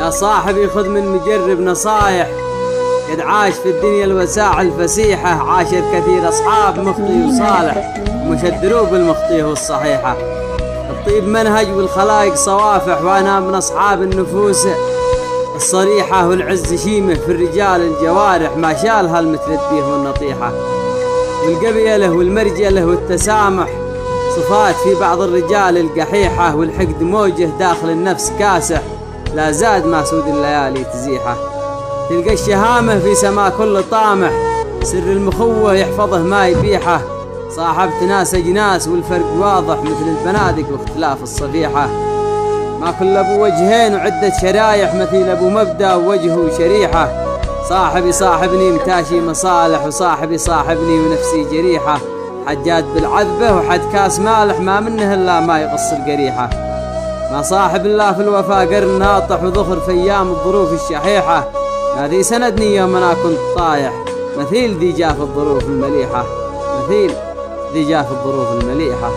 يا صاحبي خذ من مجرب نصايح، قد عاش في الدنيا الوساع الفسيحة، عاشر كثير أصحاب مخطي وصالح، ومشى الدروب المخطيه والصحيحة. الطيب منهج والخلايق صوافح، وأنا من أصحاب النفوس الصريحة، والعز شيمه في الرجال الجوارح، ما شالها المترديه والنطيحة. والقبيلة والمرجلة والتسامح صفات في بعض الرجال القحيحة، والحقد موجه داخل النفس كاسح، لا زاد ما سود الليالي تزيحه. تلقى الشهامة في سما كل طامح، سر المخوة يحفظه ما يبيحه. صاحبت ناس أجناس والفرق واضح، مثل البنادق واختلاف الصفيحة. ما كل أبو وجهين وعدة شرايح، مثيل أبو مبدأ ووجهه شريحة. صاحبي صاحبني متاشي مصالح، وصاحبي صاحبني ونفسي جريحة. حجاد بالعذبة وحد كاس مالح، ما منه إلا ما يقص القريحة. ما صاحب الله في الوفا قرن ناطح، وذخر في أيام الظروف الشحيحة. ما ذي سندني يوم أنا كنت طايح، مثيل ذي جاء في الظروف المليحة، مثيل ذي جاء في الظروف المليحة.